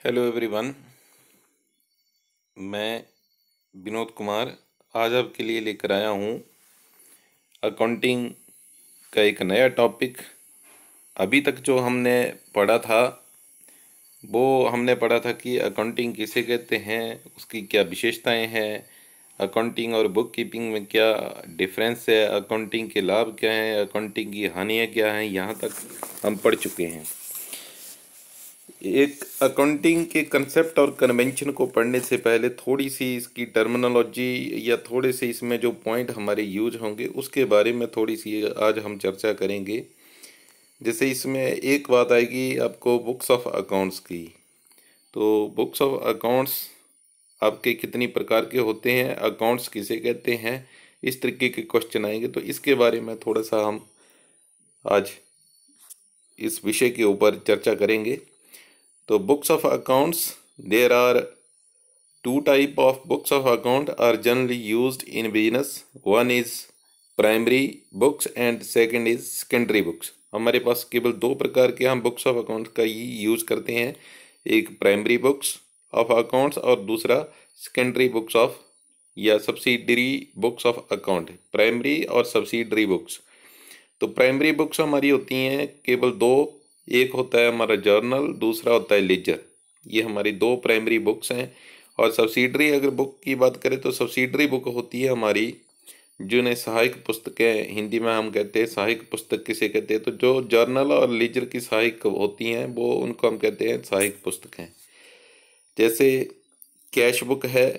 Hello everyone. मैं विनोद कुमार आज आपके लिए लेकर आया हूँ अकाउंटिंग का एक नया टॉपिक। अभी तक जो हमने पढ़ा था वो हमने पढ़ा था कि अकाउंटिंग किसे कहते हैं, उसकी क्या विशेषताएं हैं, अकाउंटिंग और बुक कीपिंग में क्या डिफरेंस है, अकाउंटिंग के लाभ क्या हैं, अकाउंटिंग की हानियाँ क्या हैं। यहाँ तक हम पढ़ चुके हैं। एक अकाउंटिंग के कंसेप्ट और कन्वेंशन को पढ़ने से पहले थोड़ी सी इसकी टर्मिनोलॉजी या थोड़े से इसमें जो पॉइंट हमारे यूज होंगे उसके बारे में थोड़ी सी आज हम चर्चा करेंगे। जैसे इसमें एक बात आएगी आपको बुक्स ऑफ अकाउंट्स की। तो बुक्स ऑफ अकाउंट्स आपके कितनी प्रकार के होते हैं, अकाउंट्स किसे कहते हैं, इस तरीके के क्वेश्चन आएंगे। तो इसके बारे में थोड़ा सा हम आज इस विषय के ऊपर चर्चा करेंगे। तो books of accounts, there are two type of books of account are generally used in business. One is primary books and second is secondary books. हमारे पास केवल दो प्रकार के हम बुक्स ऑफ अकाउंट का ही यूज करते हैं, एक प्राइमरी बुक्स ऑफ अकाउंट्स और दूसरा सेकेंडरी बुक्स ऑफ या subsidiary books of account. Primary और सब्सिडरी बुक्स। तो प्राइमरी बुक्स हमारी होती हैं केवल दो, एक होता है हमारा जर्नल, दूसरा होता है लेजर। ये हमारी दो प्राइमरी बुक्स हैं। और सब्सिडरी अगर बुक की बात करें तो सब्सिडरी बुक होती है हमारी जिन्हें सहायक पुस्तकें हिंदी में हम कहते हैं। सहायक पुस्तक किसे कहते हैं? तो जो जर्नल और लेजर की सहायक होती हैं वो उनको हम कहते हैं सहायक पुस्तकें। जैसे कैश बुक है,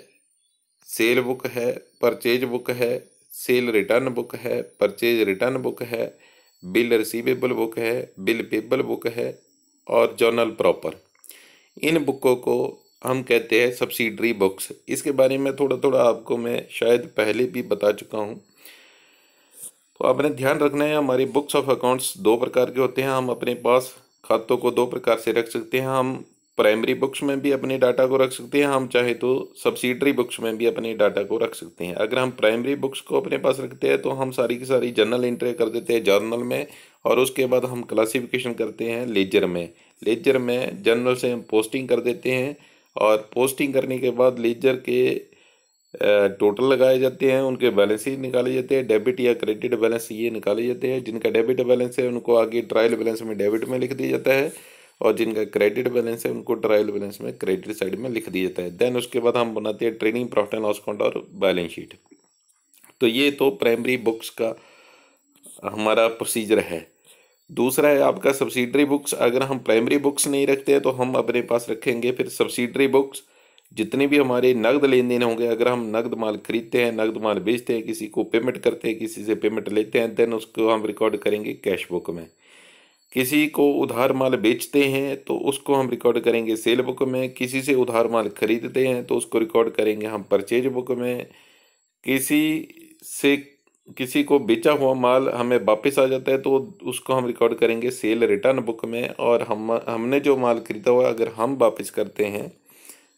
सेल बुक है, परचेज बुक है, सेल रिटर्न बुक है, परचेज रिटर्न बुक है, बिल रिसीवेबल बुक है, बिल पेबल बुक है और जर्नल प्रॉपर। इन बुकों को हम कहते हैं सब्सिडरी बुक्स। इसके बारे में थोड़ा थोड़ा आपको मैं शायद पहले भी बता चुका हूँ। तो आपने ध्यान रखना है हमारे बुक्स ऑफ अकाउंट्स दो प्रकार के होते हैं। हम अपने पास खातों को दो प्रकार से रख सकते हैं। हम प्राइमरी बुक्स में भी अपने डाटा को रख सकते हैं, हम चाहे तो सब्सिडरी बुक्स में भी अपने डाटा को रख सकते हैं। अगर हम प्राइमरी बुक्स को अपने पास रखते हैं तो हम सारी की सारी जर्नल एंट्री कर देते हैं जर्नल में, और उसके बाद हम क्लासिफिकेशन करते हैं लेजर में। लेजर में जर्नल से हम पोस्टिंग कर देते हैं और पोस्टिंग करने के बाद लेजर के टोटल लगाए जाते हैं, उनके बैलेंस ही निकाले जाते हैं। डेबिट या क्रेडिट बैलेंस ये निकाले जाते हैं। जिनका डेबिट बैलेंस है उनको आगे ट्रायल बैलेंस में डेबिट में लिख दिया जाता है, और जिनका क्रेडिट बैलेंस है उनको ट्रायल बैलेंस में क्रेडिट साइड में लिख दिया जाता है। देन उसके बाद हम बनाते हैं trading profit and loss account और बैलेंस शीट। तो ये तो प्राइमरी बुक्स का हमारा प्रोसीजर है। दूसरा है आपका सब्सिडरी बुक्स। अगर हम प्राइमरी बुक्स नहीं रखते हैं तो हम अपने पास रखेंगे फिर सब्सिडरी बुक्स। जितने भी हमारे नगद लेन देन होंगे, अगर हम नगद माल खरीदते हैं, नगद माल बेचते हैं, किसी को पेमेंट करते हैं, किसी से पेमेंट लेते हैं, देन उसको हम रिकॉर्ड करेंगे कैश बुक में। किसी को उधार माल बेचते हैं तो उसको हम रिकॉर्ड करेंगे सेल बुक में। किसी से उधार माल खरीदते हैं तो उसको रिकॉर्ड करेंगे हम परचेज बुक में। किसी से किसी को बेचा हुआ माल हमें वापस आ जाता है तो उसको हम रिकॉर्ड करेंगे सेल रिटर्न बुक में। और हमने जो माल खरीदा हुआ अगर हम वापस करते हैं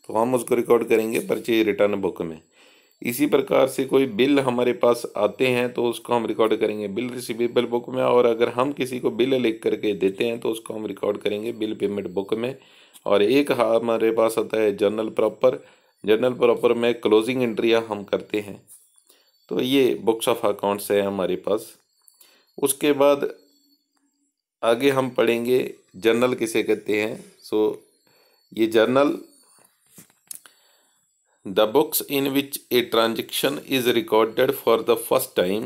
तो हम उसको रिकॉर्ड करेंगे परचेज रिटर्न बुक में। इसी प्रकार से कोई बिल हमारे पास आते हैं तो उसको हम रिकॉर्ड करेंगे बिल रिसीवेबल बुक में। और अगर हम किसी को बिल लिख करके देते हैं तो उसको हम रिकॉर्ड करेंगे बिल पेमेंट बुक में। और एक हमारे पास आता है जर्नल प्रॉपर। जर्नल प्रॉपर में क्लोजिंग एंट्रियाँ हम करते हैं। तो ये बुक्स ऑफ अकाउंट्स है हमारे पास। उसके बाद आगे हम पढ़ेंगे जर्नल किसे कहते हैं। ये journal, the books in which a transaction is recorded for the first time.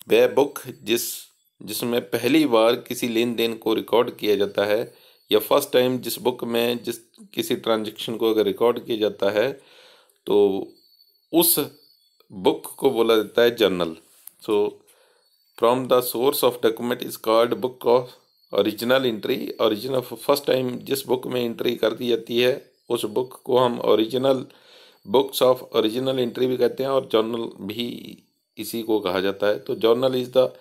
वह बुक जिसमें पहली बार किसी लेन देन को रिकॉर्ड किया जाता है, या फर्स्ट टाइम जिस बुक में जिस किसी ट्रांजेक्शन को अगर रिकॉर्ड किया जाता है तो उस बुक को बोला जाता है journal. So from the source of document is called book of original entry. Original first time जिस बुक में एंट्री कर दी जाती है उस बुक को हम original books of original entry भी कहते हैं, और जर्नल भी इसी को कहा जाता है। तो journal is the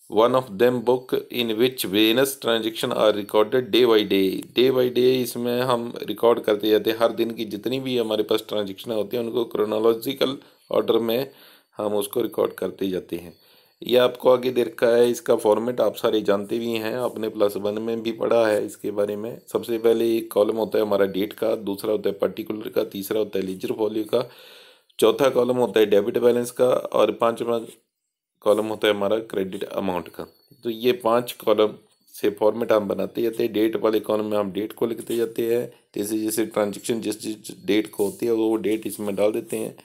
one of them book in which various transaction are recorded day by day. Day by day इसमें हम रिकॉर्ड करते जाते हैं। हर दिन की जितनी भी हमारे पास ट्रांजेक्शन होती हैं उनको क्रोनोलॉजिकल ऑर्डर में हम उसको रिकॉर्ड करते जाते हैं। ये आपको आगे दे रखा है, इसका फॉर्मेट आप सारे जानते भी हैं, आपने +1 में भी पढ़ा है इसके बारे में। सबसे पहले एक कॉलम होता है हमारा डेट का, दूसरा होता है पर्टिकुलर का, तीसरा होता है लीजर फॉलियो का, चौथा कॉलम होता है डेबिट बैलेंस का, और पांचवा कॉलम होता है हमारा क्रेडिट अमाउंट का। तो ये 5 कॉलम से फॉर्मेट हम बनाते जाते हैं। डेट वाले कॉलम में हम डेट को लिखते जाते हैं, जैसे जैसे ट्रांजेक्शन जिस जिस डेट को होती है वो डेट इसमें डाल देते हैं।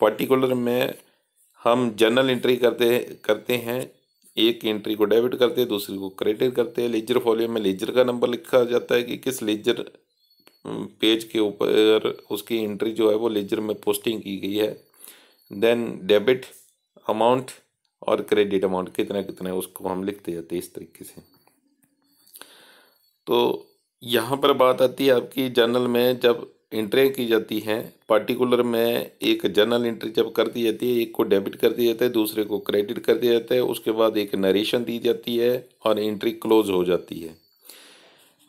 पर्टिकुलर में हम जर्नल एंट्री करते हैं, एक एंट्री को डेबिट करते हैं, दूसरी को क्रेडिट करते हैं। लेजर फॉलियो में लेजर का नंबर लिखा जाता है कि किस लेजर पेज के ऊपर उसकी एंट्री जो है वो लेजर में पोस्टिंग की गई है। देन डेबिट अमाउंट और क्रेडिट अमाउंट कितना कितना है उसको हम लिखते जाते हैं इस तरीके से। तो यहाँ पर बात आती है आपकी जर्नल में जब एंट्री की जाती हैं, पर्टिकुलर में एक जर्नल एंट्री जब कर दी जाती है, एक को डेबिट कर दिया जाता है, दूसरे को क्रेडिट कर दिया जाता है, उसके बाद एक नरेशन दी जाती है और एंट्री क्लोज हो जाती है।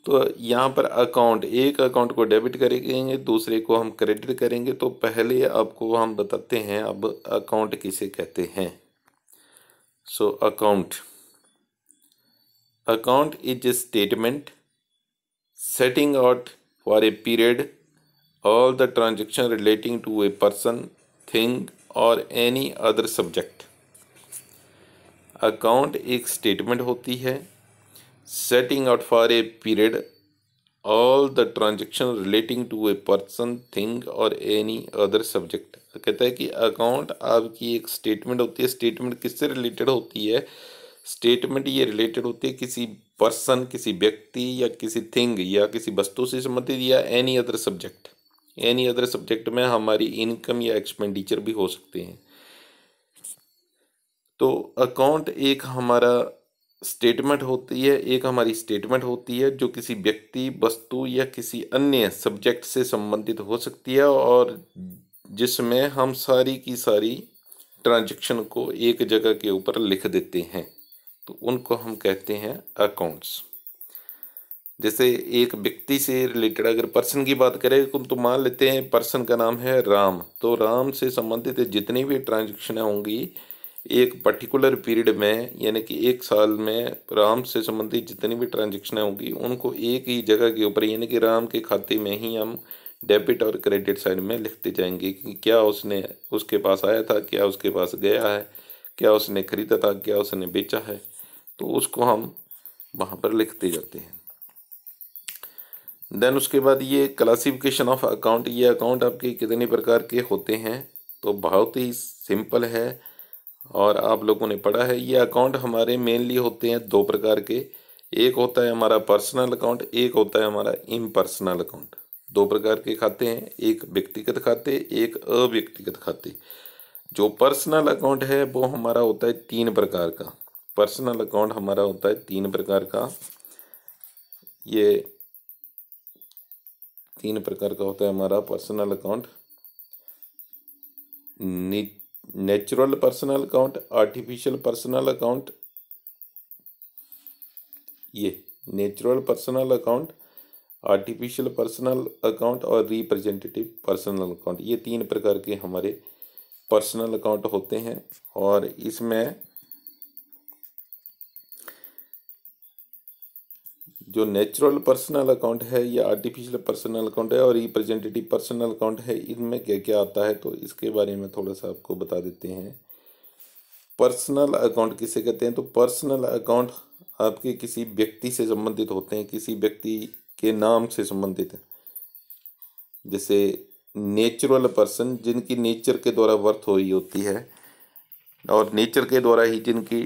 तो यहाँ पर अकाउंट, एक अकाउंट को डेबिट करेंगे, दूसरे को हम क्रेडिट करेंगे। तो पहले आपको हम बताते हैं अब अकाउंट किसे कहते हैं। So account is a statement setting out for a period all the transaction relating to a person, thing or any other subject। Account एक स्टेटमेंट होती है, setting out for a period all the transaction relating to a person, thing और any other subject. कहता है कि account आपकी एक statement होती है। स्टेटमेंट किससे रिलेटेड होती है? स्टेटमेंट ये रिलेटेड होती है किसी पर्सन, किसी व्यक्ति या किसी थिंग या किसी वस्तु से संबंधित, या any other subject. Any other subject में हमारी इनकम या एक्सपेंडिचर भी हो सकते हैं। तो अकाउंट एक हमारा स्टेटमेंट होती है, एक हमारी स्टेटमेंट होती है जो किसी व्यक्ति, वस्तु या किसी अन्य सब्जेक्ट से संबंधित हो सकती है और जिसमें हम सारी की सारी ट्रांजैक्शन को एक जगह के ऊपर लिख देते हैं, तो उनको हम कहते हैं अकाउंट्स। जैसे एक व्यक्ति से रिलेटेड अगर पर्सन की बात करें तो मान लेते हैं पर्सन का नाम है राम, तो राम से संबंधित जितनी भी ट्रांजैक्शन होंगी एक पर्टिकुलर पीरियड में, यानी कि 1 साल में राम से संबंधित जितनी भी ट्रांजैक्शन होंगी उनको एक ही जगह के ऊपर, यानी कि राम के खाते में ही हम डेबिट और क्रेडिट साइड में लिखते जाएंगे कि क्या उसने उसके पास आया था, क्या उसके पास गया है, क्या उसने खरीदा था, क्या उसने बेचा है, तो उसको हम वहाँ पर लिखते जाते हैं। देन उसके बाद ये क्लासिफिकेशन ऑफ अकाउंट, ये अकाउंट आपके कितने प्रकार के होते हैं, तो बहुत ही सिंपल है और आप लोगों ने पढ़ा है। ये अकाउंट हमारे मेनली होते हैं 2 प्रकार के, एक होता है हमारा पर्सनल अकाउंट, एक होता है हमारा इम्पर्सनल अकाउंट। 2 प्रकार के खाते हैं, एक व्यक्तिगत खाते, एक अव्यक्तिगत खाते। जो पर्सनल अकाउंट है वो हमारा होता है 3 प्रकार का। पर्सनल अकाउंट हमारा होता है 3 प्रकार का। ये 3 प्रकार का होता है हमारा personal account. Natural personal account, artificial personal account, ये natural personal account, artificial personal account और रिप्रेजेंटेटिव पर्सनल अकाउंट, ये 3 प्रकार के हमारे पर्सनल अकाउंट होते हैं। और इसमें जो नेचुरल पर्सनल अकाउंट है या आर्टिफिशियल पर्सनल अकाउंट है और रिप्रेजेंटेटिव पर्सनल अकाउंट है, इनमें क्या क्या आता है तो इसके बारे में थोड़ा सा आपको बता देते हैं। पर्सनल अकाउंट किसे कहते हैं? तो पर्सनल अकाउंट आपके किसी व्यक्ति से संबंधित होते हैं, किसी व्यक्ति के नाम से संबंधित है। जैसे नेचुरल पर्सन, जिनकी नेचर के द्वारा बर्थ हुई होती है और नेचर के द्वारा ही जिनकी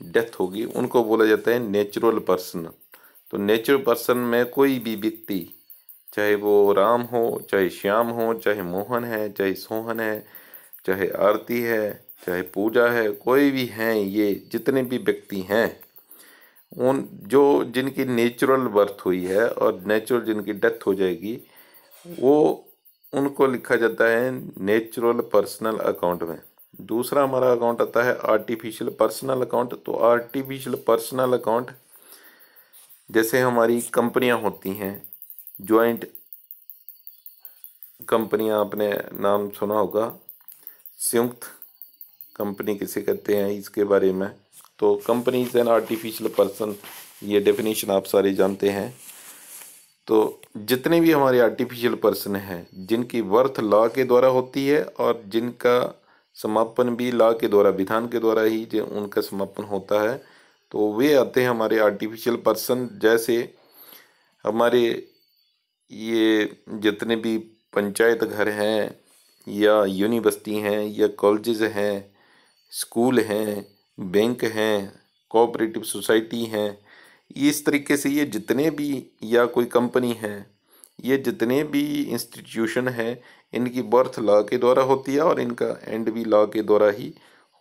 डेथ होगी, उनको बोला जाता है नेचुरल पर्सन। तो नेचुरल पर्सन में कोई भी व्यक्ति, चाहे वो राम हो, चाहे श्याम हो, चाहे मोहन है, चाहे सोहन है, चाहे आरती है, चाहे पूजा है, कोई भी हैं, ये जितने भी व्यक्ति हैं, उन जो जिनकी नेचुरल बर्थ हुई है और नेचुरल जिनकी डेथ हो जाएगी, वो उनको लिखा जाता है नेचुरल पर्सनल अकाउंट में। दूसरा हमारा अकाउंट आता है आर्टिफिशियल पर्सनल अकाउंट। तो आर्टिफिशियल पर्सनल अकाउंट, जैसे हमारी कंपनियां होती हैं, ज्वाइंट कंपनियां, आपने नाम सुना होगा, संयुक्त कंपनी किसे कहते हैं इसके बारे में। तो company is an artificial person, ये डेफिनेशन आप सारे जानते हैं। तो जितने भी हमारे आर्टिफिशियल पर्सन हैं जिनकी बर्थ लॉ के द्वारा होती है और जिनका समापन भी लॉ के द्वारा, विधान के द्वारा ही जो उनका समापन होता है, तो वे आते हैं हमारे आर्टिफिशियल पर्सन। जैसे हमारे ये जितने भी पंचायत घर हैं या यूनिवर्सिटी हैं या कॉलेजेस हैं, स्कूल हैं, बैंक हैं, कोऑपरेटिव सोसाइटी हैं, इस तरीके से ये जितने भी, या कोई कंपनी है, ये जितने भी इंस्टीट्यूशन हैं, इनकी बर्थ लॉ के द्वारा होती है और इनका एंड भी लॉ के द्वारा ही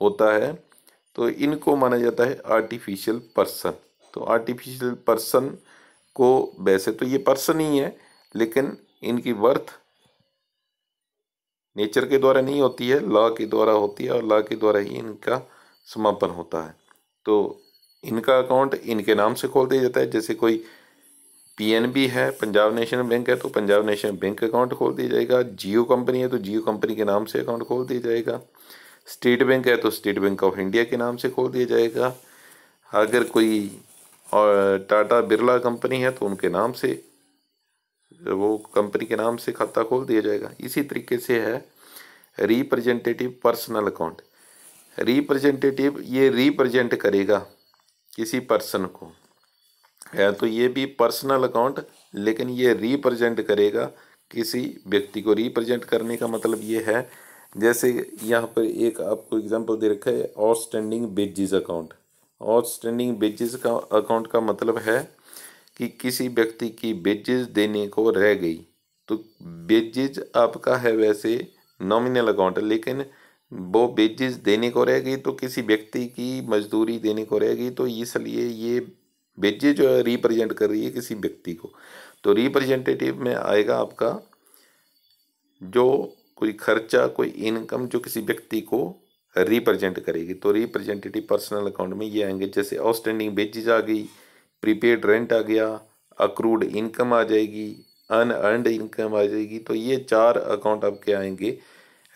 होता है। तो इनको माना जाता है आर्टिफिशियल पर्सन। तो आर्टिफिशियल पर्सन को, वैसे तो ये पर्सन ही है, लेकिन इनकी बर्थ नेचर के द्वारा नहीं होती है, लॉ के द्वारा होती है और लॉ के द्वारा ही इनका समापन होता है। तो इनका अकाउंट इनके नाम से खोल दिया जाता है। जैसे कोई पीएनबी है, पंजाब नेशनल बैंक है, तो पंजाब नेशनल बैंक अकाउंट खोल दिया जाएगा। जियो कंपनी है तो जियो कंपनी के नाम से अकाउंट खोल दिया जाएगा। स्टेट बैंक है तो स्टेट बैंक ऑफ इंडिया के नाम से खोल दिया जाएगा। अगर कोई और टाटा बिरला कंपनी है तो उनके नाम से, वो कंपनी के नाम से खाता खोल दिया जाएगा। इसी तरीके से है रिप्रेजेंटेटिव पर्सनल अकाउंट। रिप्रेजेंटेटिव ये रिप्रेजेंट करेगा किसी पर्सन को, है तो ये भी पर्सनल अकाउंट, लेकिन ये रिप्रेजेंट करेगा किसी व्यक्ति को। रिप्रेजेंट करने का मतलब ये है, जैसे यहाँ पर एक आपको एग्जांपल दे रखा है, आउटस्टैंडिंग बेजिस अकाउंट। आउटस्टैंडिंग बेजिस का अकाउंट का मतलब है कि किसी व्यक्ति की बेजिस देने को रह गई। तो बेजिस आपका है वैसे नॉमिनल अकाउंट, लेकिन वो बेजिस देने को रह गई तो किसी व्यक्ति की मजदूरी देने को रह गई, तो इसलिए ये बेजिस जो है रिप्रेजेंट कर रही है किसी व्यक्ति को। तो रिप्रेजेंटेटिव में आएगा आपका जो कोई खर्चा, कोई इनकम जो किसी व्यक्ति को रिप्रेजेंट करेगी। तो रिप्रेजेंटेटिव पर्सनल अकाउंट में ये आएंगे, जैसे आउटस्टैंडिंग बेजिस आ गई, प्रीपेड रेंट आ गया, अक्रूड इनकम आ जाएगी, अनअर्नड इनकम आ जाएगी। तो ये 4 अकाउंट आपके आएंगे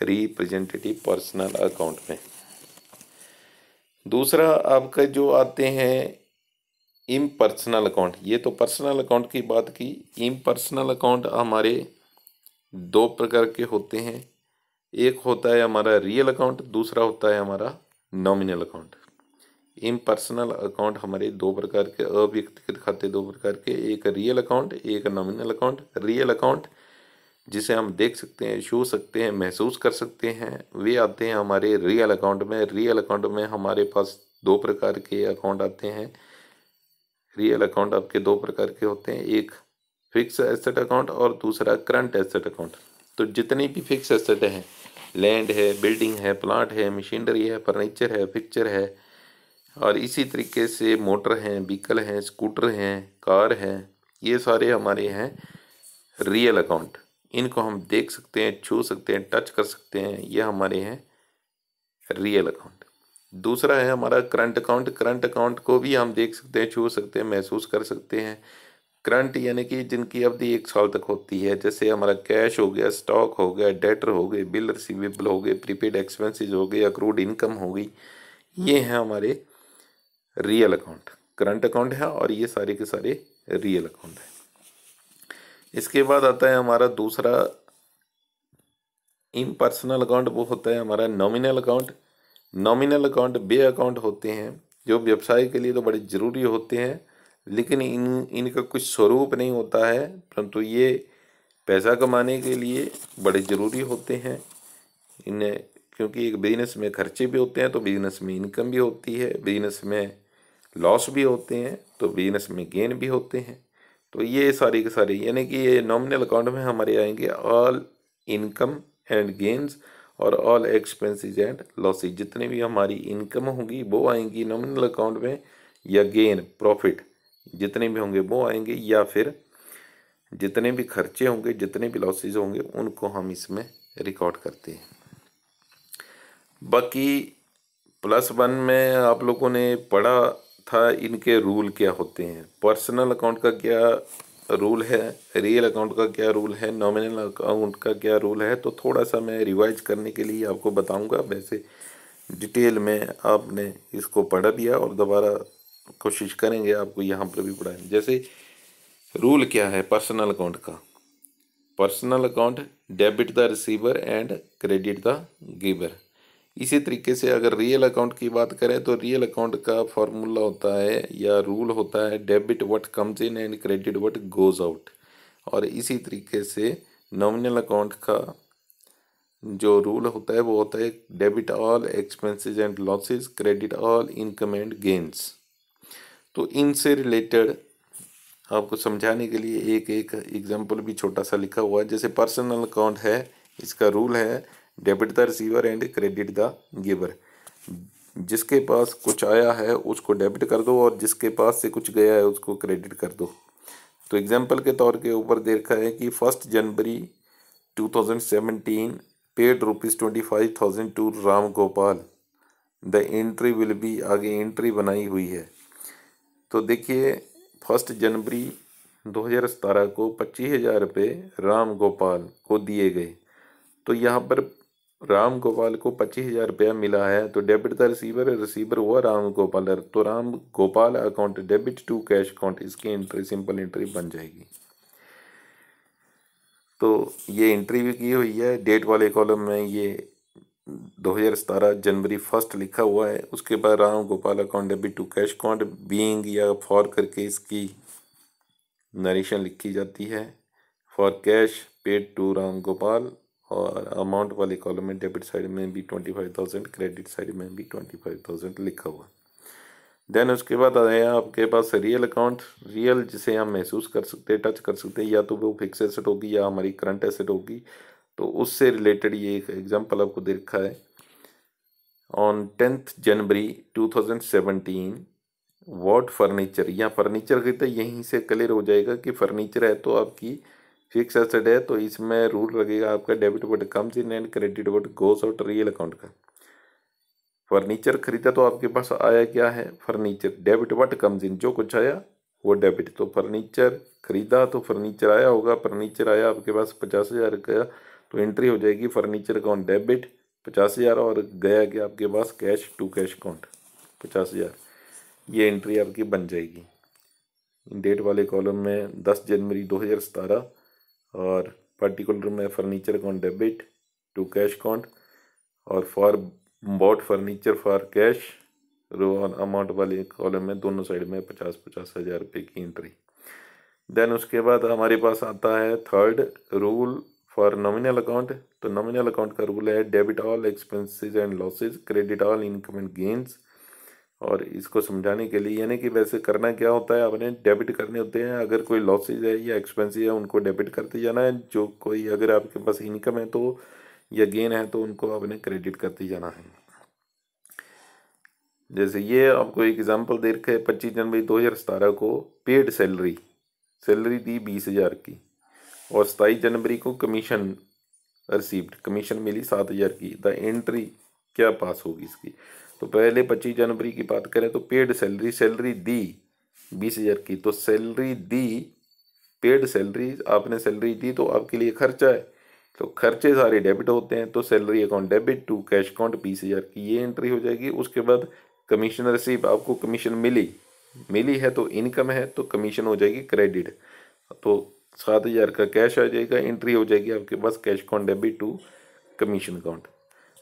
रिप्रेजेंटेटिव पर्सनल अकाउंट में। दूसरा आपका जो आते हैं इम्पर्सनल अकाउंट। ये तो पर्सनल अकाउंट की बात की। इम्पर्सनल अकाउंट हमारे 2 प्रकार के होते हैं। एक होता है हमारा रियल अकाउंट, दूसरा होता है हमारा नॉमिनल अकाउंट। इम्पर्सनल अकाउंट हमारे 2 प्रकार के, अव्यक्तिगत खाते 2 प्रकार के, एक रियल अकाउंट, एक नॉमिनल अकाउंट। रियल अकाउंट जिसे हम देख सकते हैं, छू सकते हैं, महसूस कर सकते हैं, वे आते हैं हमारे रियल अकाउंट में। रियल अकाउंट में हमारे पास 2 प्रकार के अकाउंट आते हैं। रियल अकाउंट आपके 2 प्रकार के होते हैं, एक फिक्स एसेट अकाउंट और दूसरा करंट एसेट अकाउंट। तो जितने भी फिक्स एसेट हैं, लैंड है, बिल्डिंग है, प्लांट है, मशीनरी है, फर्नीचर है, फिक्चर है, और इसी तरीके से मोटर हैं, व्हीकल हैं, स्कूटर हैं, कार हैं, ये सारे हमारे हैं रियल अकाउंट। इनको हम देख सकते हैं, छू सकते हैं, टच कर सकते हैं, ये हमारे हैं रियल अकाउंट। दूसरा है हमारा करंट अकाउंट। करंट अकाउंट को भी हम देख सकते हैं, छू सकते हैं, महसूस कर सकते हैं। करंट यानी कि जिनकी अवधि 1 साल तक होती है, जैसे हमारा कैश हो गया, स्टॉक हो गया, डेटर हो गए, बिल रिसीवेबल हो गए, प्रीपेड एक्सपेंसेस हो गए, अक्रूड इनकम हो गई। ये हैं हमारे रियल अकाउंट। करंट अकाउंट है और ये सारे के सारे रियल अकाउंट है। इसके बाद आता है हमारा दूसरा इम्पर्सनल अकाउंट, वो होता है हमारा नॉमिनल अकाउंट। नॉमिनल अकाउंट वे अकाउंट होते हैं जो व्यवसाय के लिए तो बड़े ज़रूरी होते हैं, लेकिन इनका कुछ स्वरूप नहीं होता है, परंतु ये पैसा कमाने के लिए बड़े ज़रूरी होते हैं। इन्हें, क्योंकि एक बिजनेस में खर्चे भी होते हैं तो बिजनेस में इनकम भी होती है, बिजनेस में लॉस भी होते हैं तो बिजनेस में गेन भी होते हैं। तो ये सारी के सारी, यानी कि ये नॉमिनल अकाउंट में हमारे आएंगे ऑल इनकम एंड गेन्स और ऑल एक्सपेंसेस एंड लॉसेस। जितने भी हमारी इनकम होंगी वो आएंगी नॉमिनल अकाउंट में, या गेन प्रॉफिट जितने भी होंगे वो आएंगे, या फिर जितने भी खर्चे होंगे, जितने भी लॉसेज होंगे, उनको हम इसमें रिकॉर्ड करते हैं। बाकी +1 में आप लोगों ने पढ़ा था इनके रूल क्या होते हैं। पर्सनल अकाउंट का क्या रूल है, रियल अकाउंट का क्या रूल है, नॉमिनल अकाउंट का क्या रूल है, तो थोड़ा सा मैं रिवाइज करने के लिए आपको बताऊंगा। वैसे डिटेल में आपने इसको पढ़ लिया और दोबारा कोशिश करेंगे आपको यहाँ पर भी पढ़ाएं। जैसे रूल क्या है पर्सनल अकाउंट का, personal account debit the receiver and credit the giver. इसी तरीके से अगर रियल अकाउंट की बात करें तो रियल अकाउंट का फॉर्मूला होता है या रूल होता है debit what comes in and credit what goes out. और इसी तरीके से नॉमिनल अकाउंट का जो रूल होता है वो होता है debit all expenses and losses credit all income and gains. तो इनसे रिलेटेड आपको समझाने के लिए एक एक एग्जाम्पल भी छोटा सा लिखा हुआ है। जैसे पर्सनल अकाउंट है, इसका रूल है debit the receiver and credit the giver. जिसके पास कुछ आया है उसको डेबिट कर दो और जिसके पास से कुछ गया है उसको क्रेडिट कर दो। तो एग्जाम्पल के तौर के ऊपर देखा है कि 1 January 2017 paid ₹25,000 to Ram Gopal, the entry will be, आगे एंट्री बनाई हुई है। तो देखिए 1 जनवरी 2017 को 25,000 रुपये राम गोपाल को दिए गए। तो यहाँ पर राम गोपाल को 25,000 रुपया मिला है, तो डेबिट द रिसीवर, रिसीवर हुआ राम गोपाल, तो Ram Gopal account debit to cash account, इसकी एंट्री सिंपल एंट्री बन जाएगी। तो ये एंट्री भी की हुई है, डेट वाले कॉलम में ये 2017 जनवरी 1 लिखा हुआ है। उसके बाद Ram Gopal account debit to cash account being या फॉर करके इसकी नरेशन लिखी जाती है। For cash paid to Ram Gopal, और अमाउंट वाले कॉलम में डेबिट साइड में भी 25,000, क्रेडिट साइड में भी 25,000 लिखा हुआ। देन उसके बाद आया आपके पास रियल अकाउंट। रियल जिसे हम महसूस कर सकते, टच कर सकते हैं, या तो वो फिक्स एसेट होगी या हमारी करंट एसेट होगी। तो उससे रिलेटेड ये एक एग्जांपल आपको दे रखा है। ऑन 10 जनवरी 2017 वॉट फर्नीचर, या फर्नीचर खरीदा, यहीं से क्लियर हो जाएगा कि फर्नीचर है तो आपकी फिक्स एसेट है, तो इसमें रूल लगेगा आपका debit what comes in and credit what goes out real account का। फर्नीचर खरीदा तो आपके पास आया क्या है furniture, debit what comes in, जो कुछ आया वो डेबिट। तो फर्नीचर खरीदा तो फर्नीचर आया होगा, फर्नीचर आया आपके पास 50,000 का, तो एंट्री हो जाएगी फर्नीचर अकाउंट डेबिट 50,000, और गया कि आपके पास कैश टू कैश अकाउंट 50,000, ये एंट्री आपकी बन जाएगी। डेट वाले कॉलम में 10 जनवरी 2017 और पर्टिकुलर में furniture account debit to cash account, और for bought furniture for cash row amount वाले कॉलम में दोनों साइड में 50,000 रुपये की एंट्री। देन उसके बाद हमारे पास आता है third rule for nominal account. तो नॉमिनल अकाउंट का रूल है debit all expenses and losses credit all income and gains. और इसको समझाने के लिए यानी कि वैसे करना क्या होता है, आपने डेबिट करने होते हैं, अगर कोई लॉसेज है या एक्सपेंसिव है उनको डेबिट करते जाना है, जो कोई अगर आपके पास इनकम है तो या गेन है तो उनको आपने क्रेडिट करते जाना है। जैसे ये आपको एक एग्जांपल दे रखा है, 25 जनवरी 2017 को पेड सैलरी, सैलरी दी 20,000 की, और 27 जनवरी को कमीशन रिसीव्ड, कमीशन मिली 7,000 की। द एंट्री क्या पास होगी इसकी, तो पहले 25 जनवरी की बात करें तो पेड सैलरी, सैलरी दी 20,000 की, तो सैलरी दी, पेड सैलरी, आपने सैलरी दी तो आपके लिए खर्चा है, तो खर्चे सारे डेबिट होते हैं, तो salary account debit to cash account 20,000 की, ये एंट्री हो जाएगी। उसके बाद कमीशन रिसीव, आपको कमीशन मिली है तो इनकम है तो कमीशन हो जाएगी क्रेडिट, तो 7,000 का कैश आ जाएगा, एंट्री हो जाएगी आपके पास cash account debit to commission account.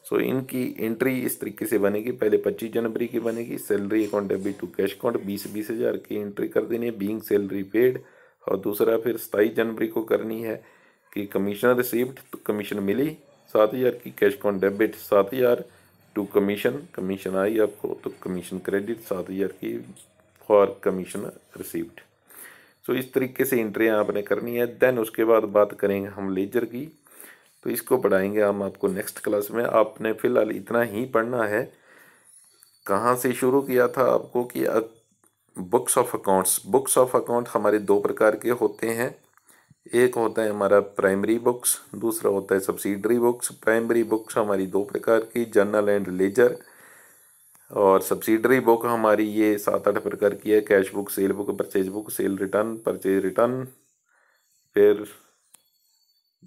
So इनकी एंट्री इस तरीके से बनेगी, पहले 25 जनवरी की बनेगी, salary account debit to cash account 20,000 की एंट्री कर देनी है बीइंग सैलरी पेड, और दूसरा फिर 27 जनवरी को करनी है कि कमीशन रिसीव्ड, तो कमीशन मिली 7,000 की, cash account debit 7,000 to commission, commission आई आपको तो कमीशन क्रेडिट 7,000 की फॉर कमीशन रिसीव्ड। सो इस तरीके से एंट्रियाँ आपने करनी है। देन उसके बाद बात करेंगे हम लेजर की, तो इसको पढ़ाएंगे हम आपको नेक्स्ट क्लास में। आपने फिलहाल इतना ही पढ़ना है। कहाँ से शुरू किया था आपको कि books of accounts, books of account हमारे दो प्रकार के होते हैं, एक होता है हमारा प्राइमरी बुक्स, दूसरा होता है सब्सिडरी बुक्स। प्राइमरी बुक्स हमारी दो प्रकार की, जर्नल एंड लेजर, और सब्सिडरी बुक हमारी ये 7-8 प्रकार की है, cash book, sale book, purchase book, sale return, purchase return, फिर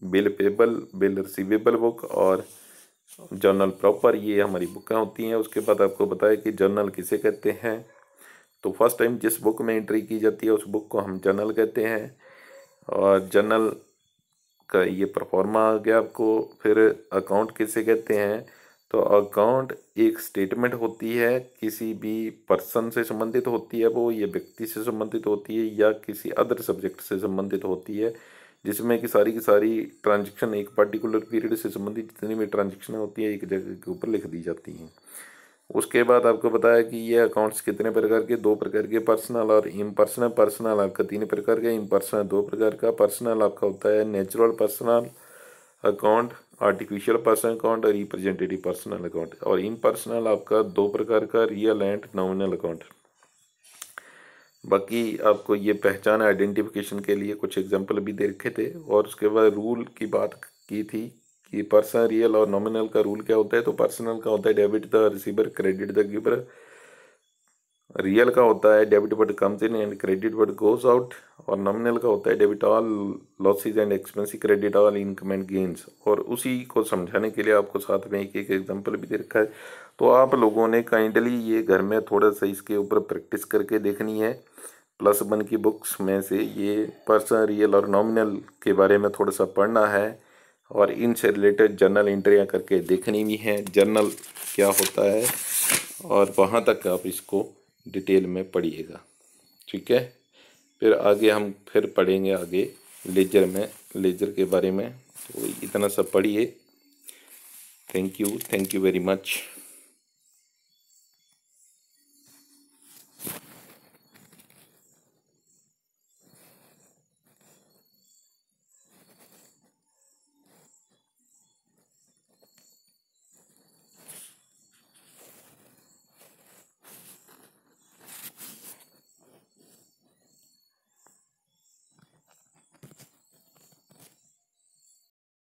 bill payable, bill receivable book, और जर्नल प्रॉपर, ये हमारी बुकें होती हैं। उसके बाद आपको बताया कि जर्नल किसे कहते हैं। तो फर्स्ट टाइम जिस बुक में एंट्री की जाती है उस बुक को हम जर्नल कहते हैं। और जर्नल का ये परफॉर्मा आ गया आपको। फिर अकाउंट किसे कहते हैं, तो अकाउंट एक स्टेटमेंट होती है, किसी भी पर्सन से संबंधित होती है वो, ये व्यक्ति से संबंधित होती है या किसी अदर सब्जेक्ट से संबंधित होती है, जिसमें कि सारी की सारी ट्रांजैक्शन एक पर्टिकुलर पीरियड से संबंधित जितनी भी ट्रांजैक्शन होती है एक जगह के ऊपर लिख दी जाती हैं। उसके बाद आपको बताया कि ये अकाउंट्स कितने प्रकार के, दो प्रकार के, पर्सनल और इम्पर्सनल। पर्सनल आपका 3 प्रकार का, इम्पर्सनल 2 प्रकार का। पर्सनल आपका होता है natural personal account, artificial personal account और रिप्रेजेंटेटिव पर्सनल अकाउंट। और इम्पर्सनल आपका 2 प्रकार का, रियल एंड नॉमिनल अकाउंट। बाकी आपको ये पहचान आइडेंटिफिकेशन के लिए कुछ एग्जाम्पल भी दे रखे थे। और उसके बाद रूल की बात की थी कि पर्सनल, रियल और नॉमिनल का रूल क्या होता है। तो पर्सनल का होता है debit the receiver, credit the giver. Real का होता है debit word comes in and credit word goes out. और नॉमिनल का होता है debit all losses and expensive, credit all income and gains. और उसी को समझाने के लिए आपको साथ में एक एक एग्जांपल भी दे रखा है। तो आप लोगों ने काइंडली ये घर में थोड़ा सा इसके ऊपर प्रैक्टिस करके देखनी है। +1 की बुक्स में से ये पर्सनल, रियल और नॉमिनल के बारे में थोड़ा सा पढ़ना है और इनसे रिलेटेड जर्नल एंट्रियाँ करके देखनी भी हैं, जर्नल क्या होता है, और वहाँ तक आप इसको डिटेल में पढ़िएगा। ठीक है, फिर आगे हम फिर पढ़ेंगे आगे लेजर में, लेजर के बारे में। तो इतना सब पढ़िए। Thank you very much.